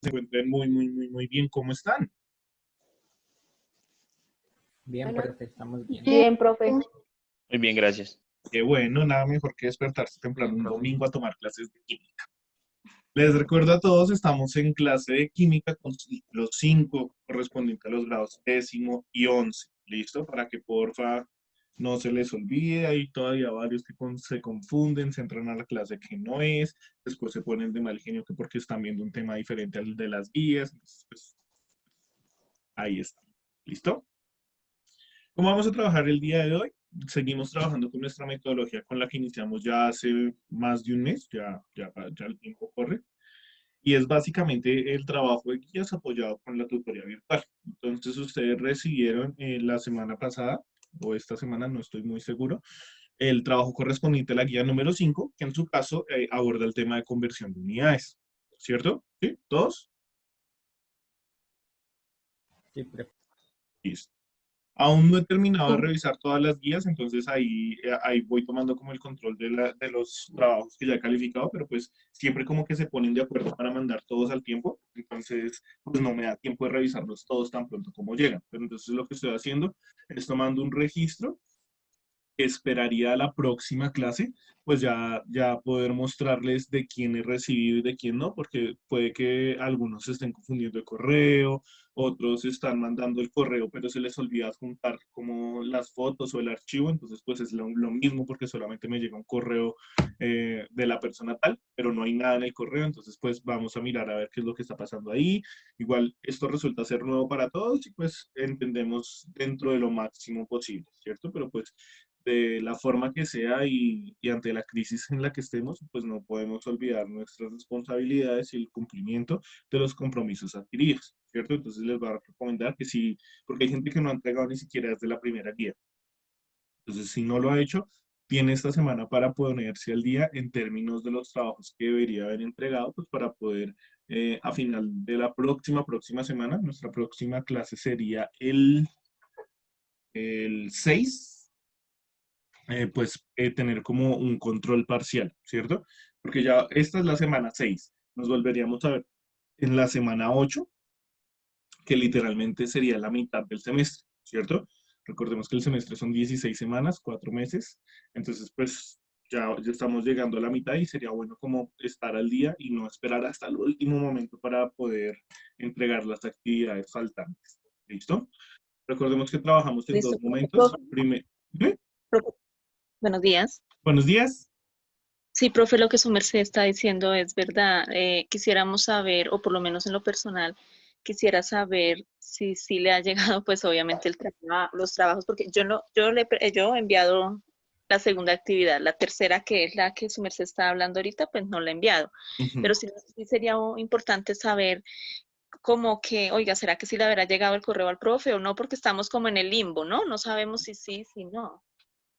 se encuentren muy bien. ¿Cómo están? Bien, Bueno, profe, estamos bien. bien, profe. Muy bien, gracias. Qué bueno, nada mejor que despertarse temprano un Profe. domingo a tomar clases de química. Les recuerdo a todos, estamos en clase de química con los 5 correspondientes a los grados 10º y 11. ¿Listo? Para que porfa no se les olvide, hay todavía varios que se confunden, se entran a la clase que no es, después se ponen de mal genio que porque están viendo un tema diferente al de las guías. Entonces, pues, ahí está. ¿Listo? ¿Cómo vamos a trabajar el día de hoy? Seguimos trabajando con nuestra metodología con la que iniciamos ya hace más de un mes, ya el tiempo corre, y es básicamente el trabajo de guías apoyado con la tutoría virtual. Entonces, ustedes recibieron la semana pasada, o esta semana, no estoy muy seguro, el trabajo correspondiente a la guía número 5, que en su caso aborda el tema de conversión de unidades. ¿Cierto? ¿Sí? ¿Todos? Sí, profe. Listo. Aún no he terminado de Sí. revisar todas las guías, entonces ahí voy tomando como el control de los trabajos que ya he calificado, pero pues siempre como que se ponen de acuerdo para mandar todos al tiempo, entonces pues no me da tiempo de revisarlos todos tan pronto como llegan. Pero entonces lo que estoy haciendo es tomando un registro, esperaría a la próxima clase, pues ya poder mostrarles de quién he recibido y de quién no, porque puede que algunos se estén confundiendo el correo, otros están mandando el correo, pero se les olvida adjuntar como las fotos o el archivo, entonces pues es lo mismo porque solamente me llega un correo de la persona tal, pero no hay nada en el correo, entonces pues vamos a mirar a ver qué es lo que está pasando ahí. Igual esto resulta ser nuevo para todos y pues entendemos dentro de lo máximo posible, ¿cierto? Pero pues de la forma que sea y ante la crisis en la que estemos, pues no podemos olvidar nuestras responsabilidades y el cumplimiento de los compromisos adquiridos, ¿cierto? Entonces les voy a recomendar que sí, porque hay gente que no ha entregado ni siquiera desde la primera guía. Entonces, si no lo ha hecho, tiene esta semana para ponerse al día en términos de los trabajos que debería haber entregado, pues para poder, a final de la próxima semana, nuestra próxima clase sería el 6, pues tener como un control parcial, ¿cierto? Porque ya esta es la semana 6. Nos volveríamos a ver en la semana 8, que literalmente sería la mitad del semestre, ¿cierto? Recordemos que el semestre son 16 semanas, 4 meses, entonces pues ya estamos llegando a la mitad y sería bueno como estar al día y no esperar hasta el último momento para poder entregar las actividades faltantes. ¿Listo? Recordemos que trabajamos en Listo, dos profe. momentos. ¿Eh? Profe, buenos días. Buenos días. Sí, profe, lo que su merced está diciendo es verdad. Quisiéramos saber, o por lo menos en lo personal, quisiera saber si le ha llegado, pues obviamente los trabajos, porque yo he enviado la segunda actividad, la tercera, que es la que su merced está hablando ahorita, pues no la he enviado. Ujú. Pero sí sería importante saber como que, oiga, ¿será que sí le habrá llegado el correo al profe o no? Porque estamos como en el limbo, ¿no? No sabemos si sí, si no.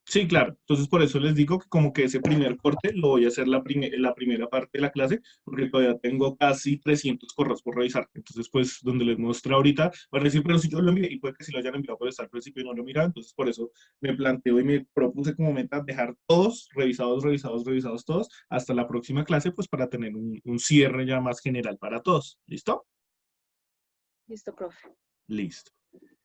Sí, claro. Entonces, por eso les digo que como que ese primer corte lo voy a hacer la primera parte de la clase, porque todavía tengo casi 300 correos por revisar. Entonces, pues, donde les muestre ahorita, van a decir, pero si yo lo envié, y puede que si lo hayan enviado por estar al principio y no lo miran, entonces por eso me planteo y me propuse como meta dejar todos revisados todos, hasta la próxima clase, pues, para tener un cierre ya más general para todos. ¿Listo? Listo, profe. Listo.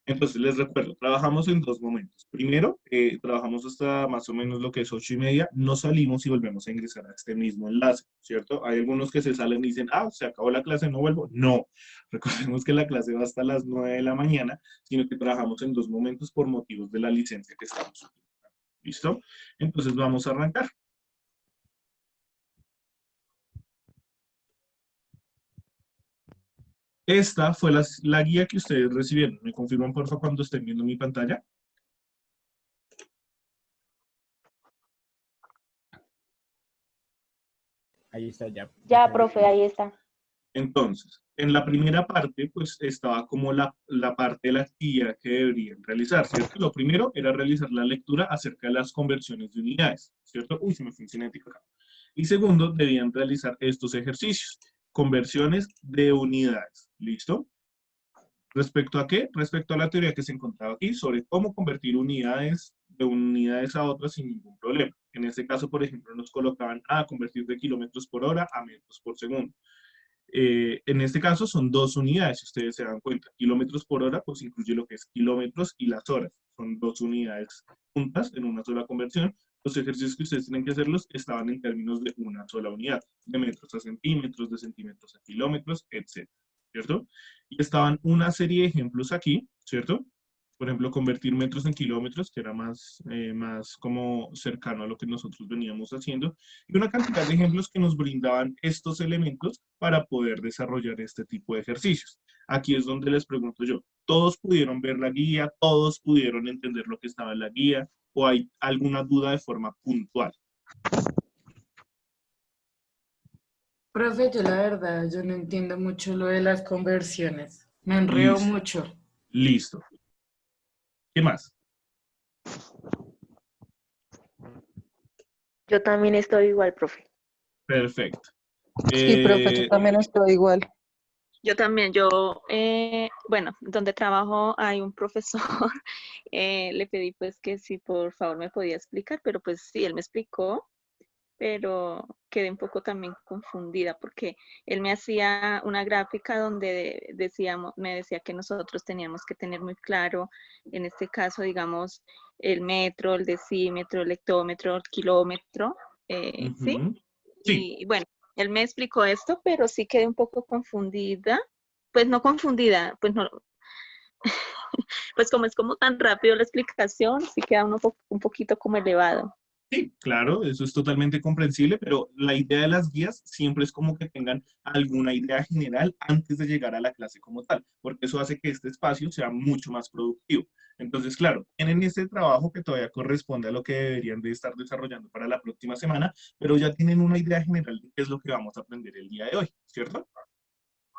Entonces, les recuerdo, trabajamos en dos momentos. Primero, trabajamos hasta más o menos lo que es 8:30, no salimos y volvemos a ingresar a este mismo enlace, ¿cierto? Hay algunos que se salen y dicen, se acabó la clase, no vuelvo. No, recordemos que la clase va hasta las 9 de la mañana, sino que trabajamos en dos momentos por motivos de la licencia que estamos. ¿Listo? Entonces, vamos a arrancar. Esta fue la guía que ustedes recibieron. ¿Me confirman, por favor, cuando estén viendo mi pantalla? Ahí está ya, Ya, profe. profe, ahí está. Entonces, en la primera parte, pues estaba como la parte de la actividad que deberían realizar, ¿cierto? Lo primero era realizar la lectura acerca de las conversiones de unidades, ¿cierto? Uy, se me fue un cinético acá. Y segundo, debían realizar estos ejercicios, conversiones de unidades, ¿listo? ¿Respecto a qué? Respecto a la teoría que se encontraba aquí sobre cómo convertir unidades de unidades a otras sin ningún problema. En este caso, por ejemplo, nos colocaban a convertir de kilómetros por hora a metros por segundo. En este caso son 2 unidades, si ustedes se dan cuenta. Kilómetros por hora, pues incluye lo que es kilómetros y las horas. Son 2 unidades juntas en una sola conversión. Los ejercicios que ustedes tienen que hacerlos estaban en términos de una sola unidad, de metros a centímetros, de centímetros a kilómetros, etc. ¿Cierto? Y estaban una serie de ejemplos aquí, ¿cierto? Por ejemplo, convertir metros en kilómetros, que era más como cercano a lo que nosotros veníamos haciendo, y una cantidad de ejemplos que nos brindaban estos elementos para poder desarrollar este tipo de ejercicios. Aquí es donde les pregunto yo, ¿todos pudieron ver la guía? ¿Todos pudieron entender lo que estaba en la guía? ¿O hay alguna duda de forma puntual? Profe, yo la verdad, yo no entiendo mucho lo de las conversiones. Me enreo Listo, mucho. listo. ¿Qué más? Yo también estoy igual, profe. Perfecto. Sí, profe, yo también estoy igual. Yo también, bueno, donde trabajo hay un profesor, le pedí pues que si por favor me podía explicar, pero pues sí, él me explicó, pero quedé un poco también confundida porque él me hacía una gráfica donde me decía que nosotros teníamos que tener muy claro, en este caso, digamos, el metro, el decímetro, el hectómetro, el kilómetro, ¿sí? Ujú. Sí, Y bueno, él me explicó esto, pero sí quedé un poco confundida. Pues no confundida, pues no, pues como es como tan rápido la explicación, sí queda un poquito como elevado. sí, claro, eso es totalmente comprensible, pero la idea de las guías siempre es como que tengan alguna idea general antes de llegar a la clase como tal, porque eso hace que este espacio sea mucho más productivo. Entonces, claro, tienen este trabajo que todavía corresponde a lo que deberían de estar desarrollando para la próxima semana, pero ya tienen una idea general de qué es lo que vamos a aprender el día de hoy, ¿cierto?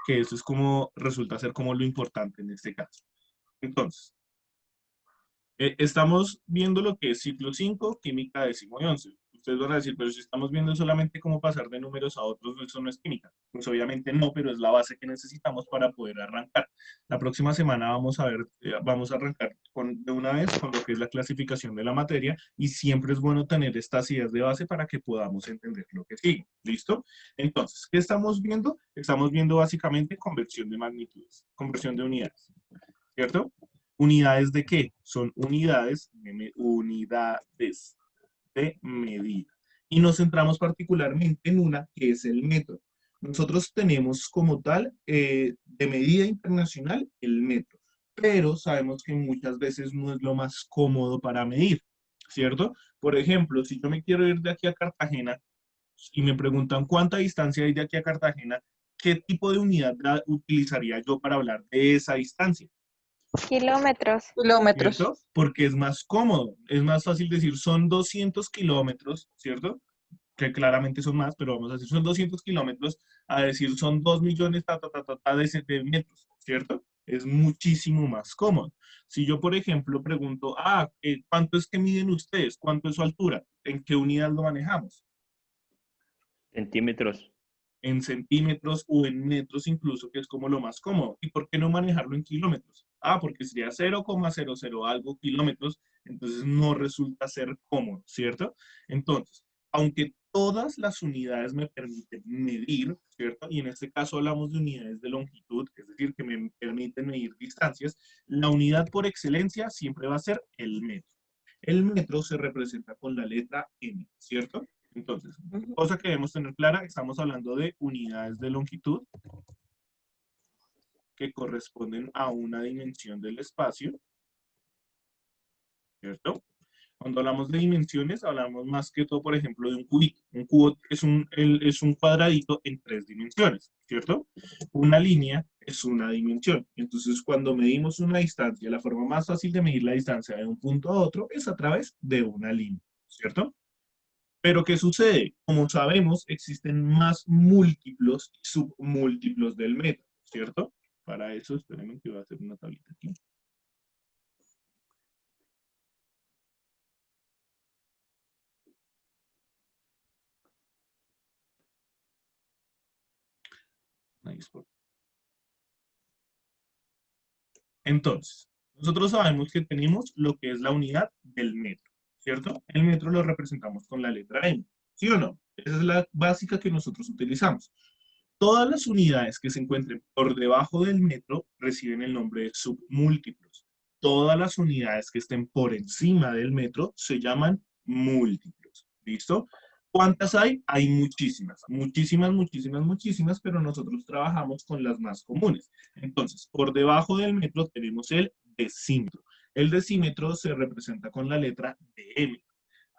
Que eso es como, resulta ser como lo importante en este caso. Entonces, estamos viendo lo que es ciclo 5, química décimo y 11. Ustedes van a decir, pero si estamos viendo solamente cómo pasar de números a otros, eso no es química. Pues obviamente no, pero es la base que necesitamos para poder arrancar. La próxima semana vamos a ver, vamos a arrancar de una vez con lo que es la clasificación de la materia y siempre es bueno tener estas ideas de base para que podamos entender lo que sigue. ¿Listo? Entonces, ¿qué estamos viendo? Estamos viendo básicamente conversión de magnitudes, conversión de unidades, ¿cierto? ¿Unidades de qué? Son unidades de medida. Y nos centramos particularmente en una que es el metro. Nosotros tenemos como tal de medida internacional el metro, pero sabemos que muchas veces no es lo más cómodo para medir, ¿cierto? Por ejemplo, si yo me quiero ir de aquí a Cartagena y me preguntan cuánta distancia hay de aquí a Cartagena, ¿qué tipo de unidad utilizaría yo para hablar de esa distancia? Kilómetros. Kilómetros. ¿Cierto? Porque es más cómodo, es más fácil decir son 200 kilómetros, ¿cierto? Que claramente son más, pero vamos a decir son 200 kilómetros, a decir son 2 millones de metros, ¿cierto? Es muchísimo más cómodo. Si yo, por ejemplo, pregunto, ¿cuánto es que miden ustedes? ¿Cuánto es su altura? ¿En qué unidad lo manejamos? Centímetros. En centímetros o en metros incluso, que es como lo más cómodo. ¿Y por qué no manejarlo en kilómetros? Porque sería 0,00 algo kilómetros, entonces no resulta ser cómodo, ¿cierto? Entonces, aunque todas las unidades me permiten medir, ¿cierto? Y en este caso hablamos de unidades de longitud, es decir, que me permiten medir distancias, la unidad por excelencia siempre va a ser el metro. El metro se representa con la letra M, ¿cierto? Entonces, cosa que debemos tener clara, estamos hablando de unidades de longitud que corresponden a una dimensión del espacio, ¿cierto? Cuando hablamos de dimensiones, hablamos más que todo, por ejemplo, de un cubito. Un cubo es un cuadradito en 3 dimensiones, ¿cierto? Una línea es una dimensión. Entonces, cuando medimos una distancia, la forma más fácil de medir la distancia de un punto a otro es a través de una línea, ¿cierto? Pero ¿qué sucede? Como sabemos, existen más múltiplos y submúltiplos del metro, ¿cierto? Para eso, espérenme que voy a hacer una tablita aquí. Ahí está. Entonces, nosotros sabemos que tenemos lo que es la unidad del metro, ¿cierto? El metro lo representamos con la letra M, ¿sí o no? Esa es la básica que nosotros utilizamos. Todas las unidades que se encuentren por debajo del metro reciben el nombre de submúltiplos. Todas las unidades que estén por encima del metro se llaman múltiplos. ¿Listo? ¿Cuántas hay? Hay muchísimas, muchísimas, muchísimas, muchísimas, pero nosotros trabajamos con las más comunes. Entonces, por debajo del metro tenemos el decímetro. El decímetro se representa con la letra dm.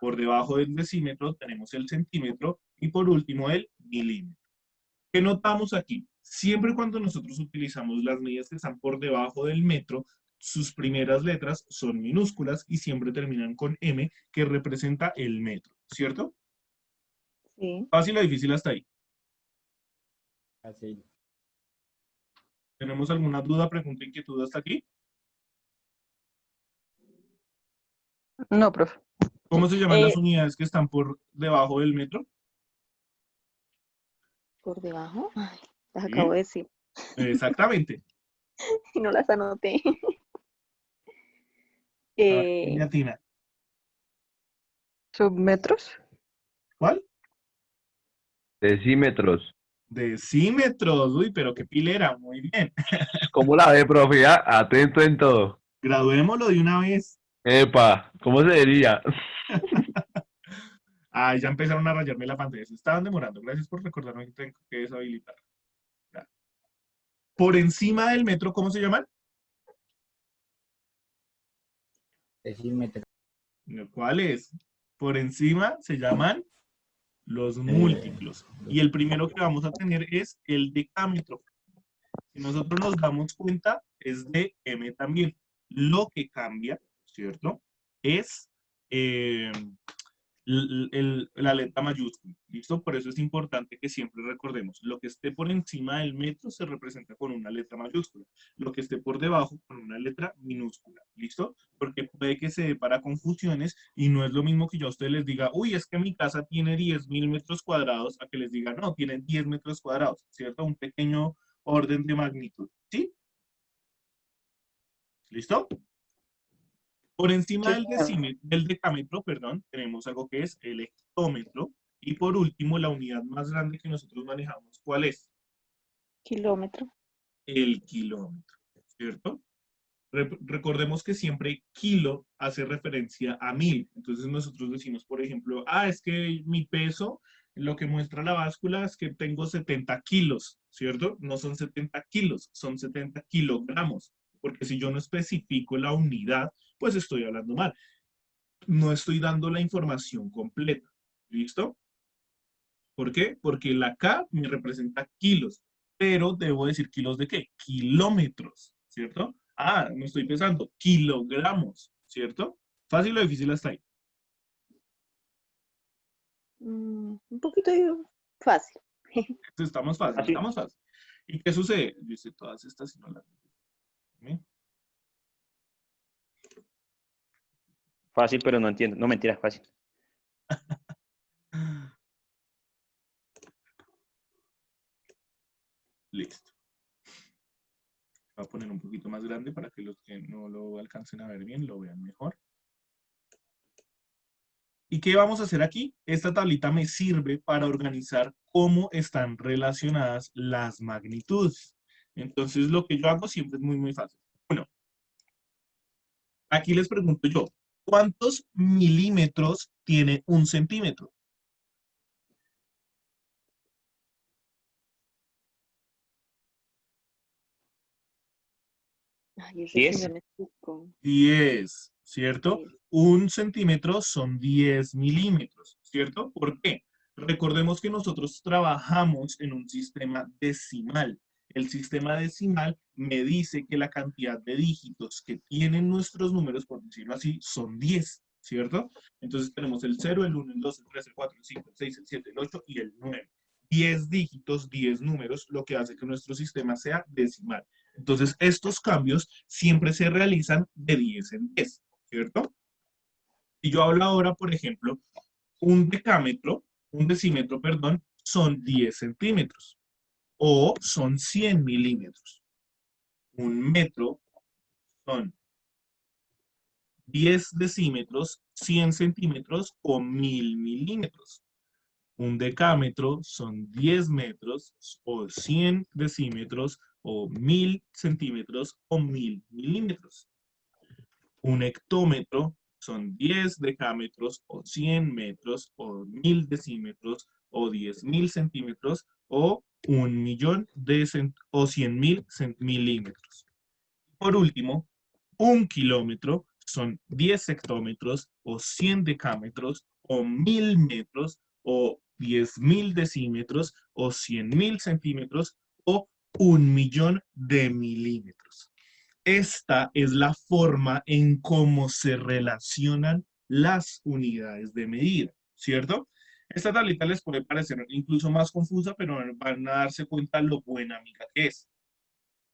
Por debajo del decímetro tenemos el centímetro y por último el milímetro. ¿Qué notamos aquí? Siempre cuando nosotros utilizamos las medidas que están por debajo del metro, sus primeras letras son minúsculas y siempre terminan con M, que representa el metro, ¿cierto? Sí. ¿Fácil o difícil hasta ahí? Así. ¿Tenemos alguna duda, pregunta, inquietud hasta aquí? No, profe. ¿Cómo se llaman las Eh, unidades que están por debajo del metro? ¿Por debajo? Ay, las ¿Sí? acabo de decir Exactamente. y no las anoté. A ver, ¿quién le Eh, atina? ¿Submetros? ¿Cuál? Decímetros. Decímetros. Uy, pero qué pilera. Muy bien. ¿Cómo la ve, profe? Ya, atento en todo. Graduémoslo de una vez. Epa, ¿cómo se diría? Ah, ya empezaron a rayarme la pantalla. Se estaban demorando. Gracias por recordarme que tengo que deshabilitar. Ya. Por encima del metro, ¿cómo se llaman? Decímetro. ¿Cuál es? Por encima se llaman los múltiplos. Y el primero que vamos a tener es el decámetro. Si nosotros nos damos cuenta, es de M también. Lo que cambia, ¿cierto? Es la letra mayúscula. ¿Listo? Por eso es importante que siempre recordemos. Lo que esté por encima del metro se representa con una letra mayúscula. Lo que esté por debajo con una letra minúscula. ¿Listo? Porque puede que se dé para confusiones y no es lo mismo que yo a ustedes les diga, uy, es que mi casa tiene 10.000 metros cuadrados, a que les diga, no, tiene 10 metros cuadrados, ¿cierto? Un pequeño orden de magnitud. ¿Sí? ¿Listo? Por encima Sí, del decámetro, perdón, tenemos algo que es el hectómetro. Y por último, la unidad más grande que nosotros manejamos, ¿cuál es? kilómetro. El kilómetro, ¿cierto? Recordemos que siempre kilo hace referencia a 1000. Entonces nosotros decimos, por ejemplo, es que mi peso, lo que muestra la báscula es que tengo 70 kilos, ¿cierto? No son 70 kilos, son 70 kilogramos. Porque si yo no especifico la unidad, pues estoy hablando mal. No estoy dando la información completa. ¿Listo? ¿Por qué? Porque la K me representa kilos, pero debo decir kilos de qué? Kilómetros, ¿cierto? Me estoy pensando, kilogramos, ¿cierto? ¿Fácil o difícil hasta ahí? Un poquito fácil. Entonces, estamos fácil, Así. estamos fácil. ¿Y qué sucede? Yo hice todas estas y no las... ¿Sí? Fácil, pero no entiendo. No, mentira, fácil. Listo. Voy a poner un poquito más grande para que los que no lo alcancen a ver bien lo vean mejor. ¿Y qué vamos a hacer aquí? Esta tablita me sirve para organizar cómo están relacionadas las magnitudes. Entonces, lo que yo hago siempre es muy, muy fácil. Bueno, aquí les pregunto yo, ¿cuántos milímetros tiene un centímetro? Ay, ese 10. señor me explicó. 10, ¿cierto? Sí. Un centímetro son 10 milímetros, ¿cierto? ¿Por qué? Recordemos que nosotros trabajamos en un sistema decimal. El sistema decimal me dice que la cantidad de dígitos que tienen nuestros números, por decirlo así, son 10, ¿cierto? Entonces tenemos el 0, el 1, el 2, el 3, el 4, el 5, el 6, el 7, el 8 y el 9. 10 dígitos, 10 números, lo que hace que nuestro sistema sea decimal. Entonces, estos cambios siempre se realizan de 10 en 10, ¿cierto? Si yo hablo ahora, por ejemplo, un decímetro, perdón, son 10 centímetros o son 100 milímetros. Un metro son 10 decímetros, 100 centímetros o 1000 milímetros. Un decámetro son 10 metros o 100 decímetros o 1000 centímetros o 1000 milímetros. Un hectómetro son 10 decámetros o 100 metros o 1000 decímetros o 10.000 centímetros o 1.000.000 o 100.000 milímetros. Por último, un kilómetro son 10 hectómetros o 100 decámetros o 1000 metros o 10.000 decímetros o 100.000 centímetros o 1.000.000 de milímetros. Esta es la forma en cómo se relacionan las unidades de medida, ¿cierto? Esta tablita les puede parecer incluso más confusa, pero van a darse cuenta lo buena amiga que es.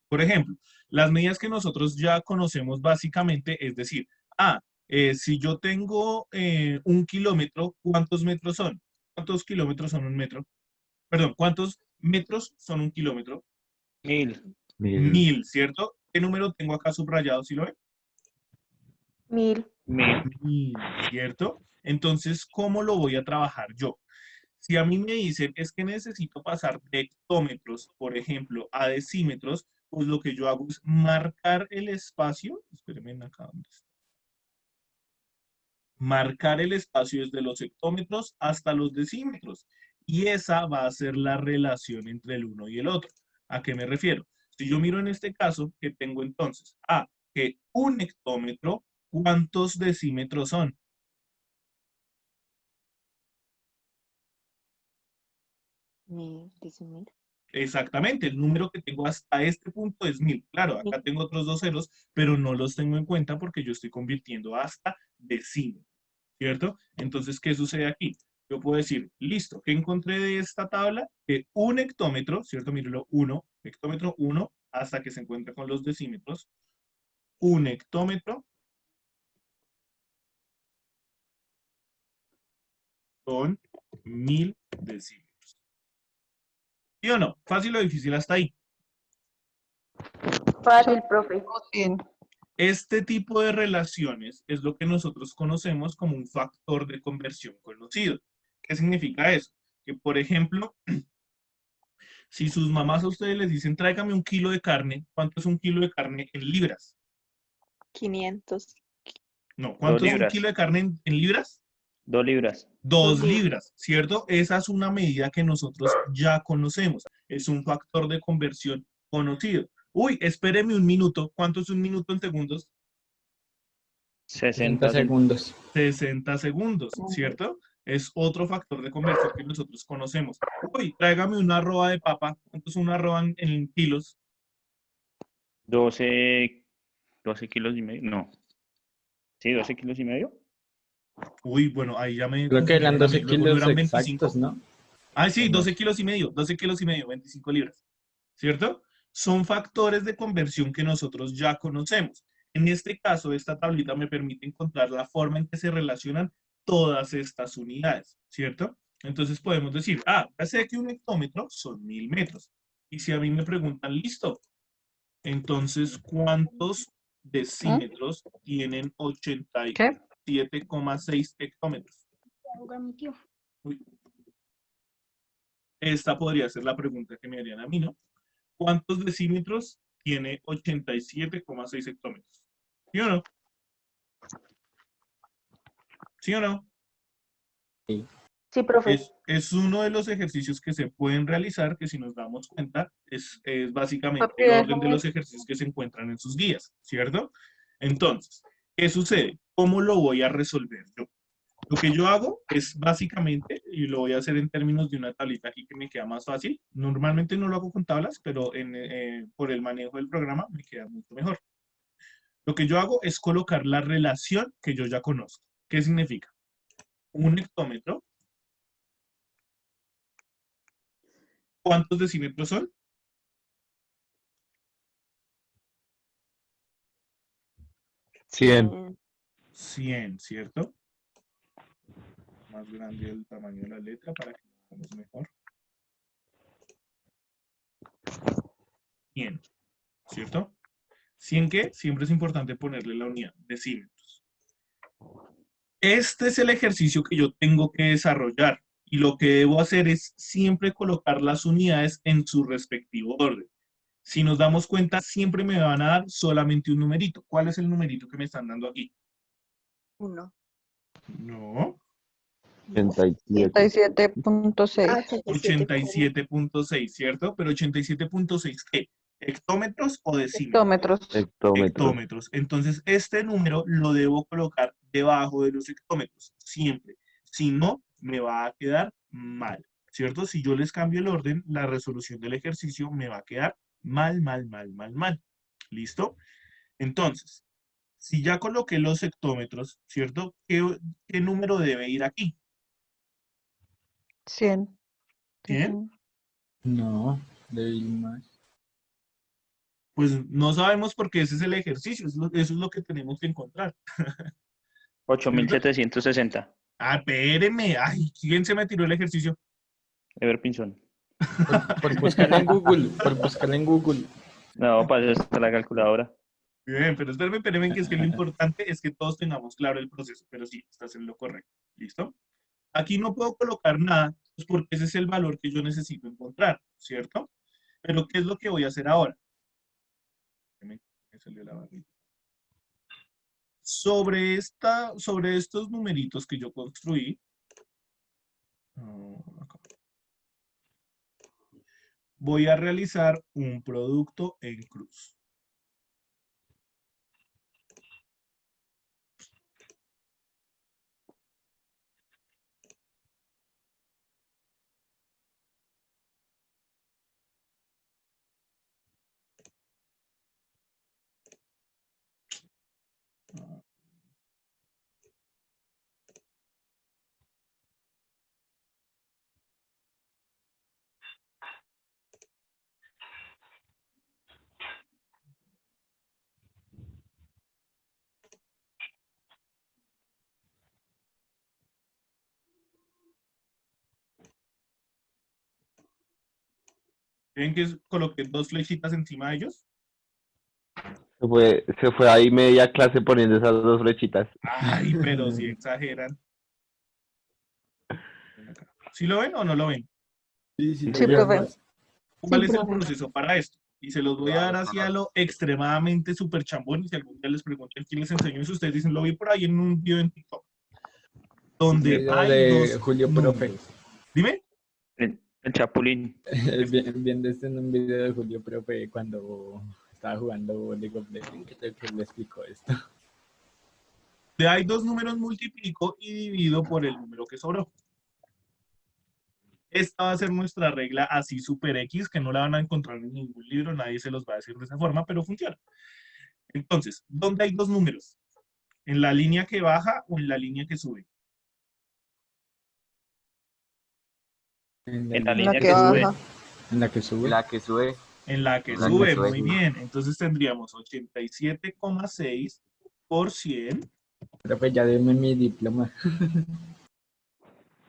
Por ejemplo, las medidas que nosotros ya conocemos básicamente, es decir, si yo tengo 1 kilómetro, ¿cuántos metros son? ¿Cuántos kilómetros son un metro? Perdón, ¿cuántos metros son un kilómetro? 1000. 1000, ¿cierto? ¿Qué número tengo acá subrayado? ¿Sí lo ven? 1000. 1000, ¿cierto? Entonces, ¿cómo lo voy a trabajar yo? Si a mí me dicen, es que necesito pasar de hectómetros, por ejemplo, a decímetros, pues lo que yo hago es marcar el espacio. Espérenme acá, ¿dónde está? Marcar el espacio desde los hectómetros hasta los decímetros. Y esa va a ser la relación entre el uno y el otro. ¿A qué me refiero? Si yo miro en este caso, que tengo entonces, que un hectómetro, ¿cuántos decímetros son? Dice 1000. Exactamente, el número que tengo hasta este punto es 1000. Claro, acá tengo otros dos ceros, pero no los tengo en cuenta porque yo estoy convirtiendo hasta decímetros, ¿cierto? Entonces, ¿qué sucede aquí? Yo puedo decir, listo, ¿qué encontré de esta tabla? Que un hectómetro, ¿cierto? Mírenlo, 1, hectómetro 1, hasta que se encuentra con los decímetros. Un hectómetro son 1000 decímetros. ¿Sí o no? ¿Fácil o difícil hasta ahí? Fácil, profe. Bien. Este tipo de relaciones es lo que nosotros conocemos como un factor de conversión conocido. ¿Qué significa eso? Que, por ejemplo, si sus mamás a ustedes les dicen, tráigame 1 kilo de carne, ¿cuánto es 1 kilo de carne en libras? 500. No, ¿cuánto 2 es 1 libras. kilo de carne en libras? 2 libras. 2 libras. libras, ¿cierto? Esa es una medida que nosotros ya conocemos. Es un factor de conversión conocido. Uy, espéreme un minuto. ¿Cuánto es un minuto en segundos? 60 60 segundos. 60 segundos, ¿cierto? Es otro factor de conversión que nosotros conocemos. Uy, tráigame una arroba de papa. ¿Cuánto es una arroba en kilos? 12 kilos y medio. No. Sí, 12 kilos y medio. Uy, bueno, ahí ya me Creo que eran confundieron a mí. 12 Luego no kilos eran 25. exactos, ¿no? Ah, sí, ¿O no? 12 kilos y medio, 25 libras, ¿cierto? Son factores de conversión que nosotros ya conocemos. En este caso, esta tablita me permite encontrar la forma en que se relacionan todas estas unidades, ¿cierto? Entonces podemos decir, ya sé que un hectómetro son 1000 metros. Y si a mí me preguntan, listo, entonces, ¿cuántos decímetros tienen ¿Qué? 87,6 hectómetros? Uy. Esta podría ser la pregunta que me harían a mí, ¿no? ¿Cuántos decímetros tiene 87,6 hectómetros? ¿Sí o no? ¿Sí o no? Sí, profe. Es uno de los ejercicios que se pueden realizar, que si nos damos cuenta, es básicamente Papi, el orden de déjame. los ejercicios que se encuentran en sus guías, ¿cierto? Entonces, ¿qué sucede? ¿Cómo lo voy a resolver yo? Lo que yo hago es básicamente, y lo voy a hacer en términos de una tablita aquí que me queda más fácil. Normalmente no lo hago con tablas, pero por el manejo del programa me queda mucho mejor. Lo que yo hago es colocar la relación que yo ya conozco. ¿Qué significa? Un hectómetro. ¿Cuántos decímetros son? 100. 100, ¿cierto? Más grande el tamaño de la letra para que lo veamos mejor. 100, ¿cierto? 100 que siempre es importante ponerle la unidad, decímetros. Este es el ejercicio que yo tengo que desarrollar Y lo que debo hacer es siempre colocar las unidades en su respectivo orden. Si nos damos cuenta, siempre me van a dar solamente un numerito. ¿Cuál es el numerito que me están dando aquí? 1. No, 87. 87.6. 87.6, ¿cierto? Pero 87.6, ¿qué? ¿Hectómetros o decímetros? Hectómetros. Hectómetros. Hectómetros. Entonces, este número lo debo colocar debajo de los hectómetros, siempre. Si no, me va a quedar mal, ¿cierto? Si yo les cambio el orden, la resolución del ejercicio me va a quedar mal, mal, mal, mal, mal. ¿Listo? Entonces, si ya coloqué los hectómetros, ¿cierto? ¿Qué número debe ir aquí? 100. ¿100? No, debe ir más. Pues no sabemos porque ese es el ejercicio, eso es lo que tenemos que encontrar. 8.760. Ah, espéreme, ay, ¿quién se me tiró el ejercicio? Ever Pinzón. Por buscarla en Google, por buscarla en Google. No, para eso está la calculadora. Bien, pero espéreme, que es que lo importante es que todos tengamos claro el proceso, pero sí, estás en lo correcto, ¿listo? Aquí no puedo colocar nada, pues porque ese es el valor que yo necesito encontrar, ¿cierto? Pero ¿qué es lo que voy a hacer ahora? Me salió la barrita. Sobre estos numeritos que yo construí, acá, voy a realizar un producto en cruz. ¿Ven que coloqué dos flechitas encima de ellos? Se fue ahí media clase poniendo esas dos flechitas. Ay, pero si exageran. Ven acá. ¿Sí lo ven o no lo ven? Sí, sí, Sí, lo profe. vemos. ¿Cuál Sí, es el profe. proceso para esto? Y se los voy a dar hacia lo extremadamente súper chambón. Y si algún día les preguntan quién les enseñó eso, ustedes dicen, lo vi por ahí en un video en TikTok. Donde Video hay de dos Julio Profe. números. Dime. El Chapulín. Viendo esto en un video de Julio Profe cuando estaba jugando League of Legends, que le explicó esto. De hay dos números, multiplico y divido por el número que sobró. Esta va a ser nuestra regla así super X, que no la van a encontrar en ningún libro, nadie se los va a decir de esa forma, pero funciona. Entonces, ¿dónde hay dos números? ¿En la línea que baja o en la línea que sube? En la La línea que que sube. baja. En la que sube. La que sube. En la que La que sube, sube. muy bien. Entonces tendríamos 87,6 por 100. Profe, ya deme mi diploma.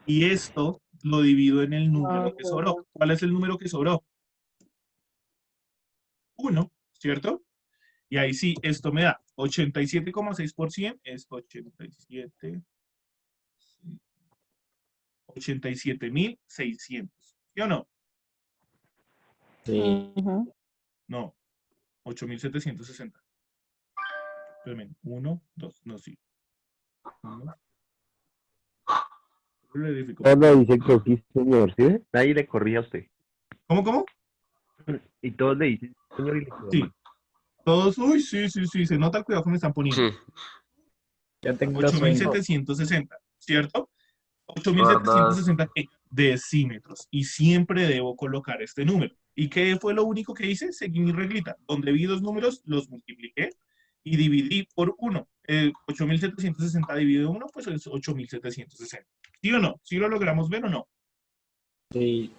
Y esto lo divido en el número que sobró. ¿Cuál es el número que sobró? 1, ¿cierto? Y ahí sí, esto me da 87,6 por 100 es 87.600. ¿Sí o no? Sí. Ujú. No, 8.760. Espérame, 1, 2, no, sí. 1. Todos le dicen que sí, señor, ¿sí? Nadie le corría a usted. ¿Cómo? Y todos le dicen, señor, y le quedó Sí. mal. Todos, uy, sí, se nota el cuidado que me están poniendo. Sí. Ya tengo sueño. 8.760, ¿cierto? 8.760 ¿qué? Decímetros. Y siempre debo colocar este número. ¿Y qué fue lo único que hice? Seguí mi reglita. Donde vi dos números, los multipliqué y dividí por 1. 8.760 dividido 1, pues es 8.760. ¿Sí o no? ¿Sí lo logramos ver o no? Sí.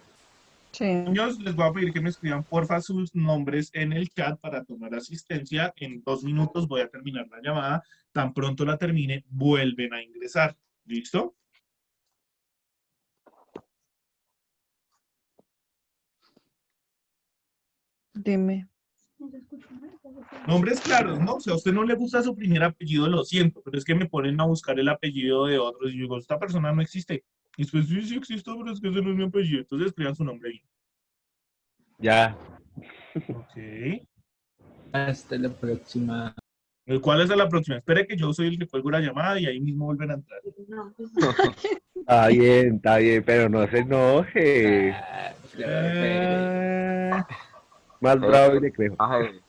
Sí. Niños, les voy a pedir que me escriban porfa sus nombres en el chat para tomar asistencia. En 2 minutos voy a terminar la llamada. Tan pronto la termine, vuelven a ingresar. ¿Listo? Dime. Nombres claros, ¿no? O sea, a usted no le gusta su primer apellido, lo siento, pero es que me ponen a buscar el apellido de otros y yo digo, esta persona no existe. Y después, sí, sí existo, pero es que ese no es mi apellido. Entonces escriban su nombre ahí. Ya. Ok. Hasta la próxima. ¿Cuál es la próxima? Espere que yo soy el que cuelgo la llamada y ahí mismo vuelven a entrar. Está bien, pero no se enoje. Ah, profe. Más bravo y le creo. Ay,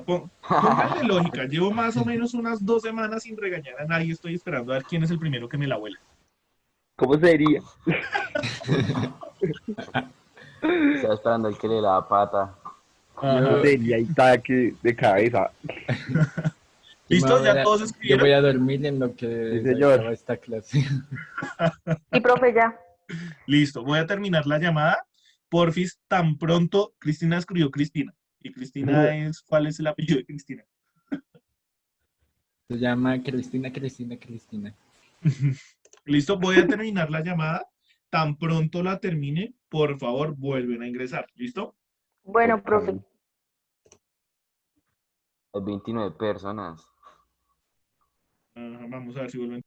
Pónganle lógica. Llevo más o menos unas 2 semanas sin regañar a nadie. Estoy esperando a ver quién es el primero que me la vuela. ¿Cómo sería? está esperando el que le da pata. ¿Cómo sería el taque de cabeza? ¿Listo? ¿Ya todos Yo escribieron? voy a dormir en lo que Sí, se señor. acaba esta clase. Sí, profe, ya. Listo. Voy a terminar la llamada. Porfis, tan pronto. Cristina escribió Cristina. Y Cristina es... ¿Cuál es el apellido de Cristina? Se llama Cristina. Listo. Voy a terminar la llamada. Tan pronto la termine, por favor, vuelven a ingresar. ¿Listo? Bueno, profe. Hay 29 personas. Ajá, vamos a ver si vuelven.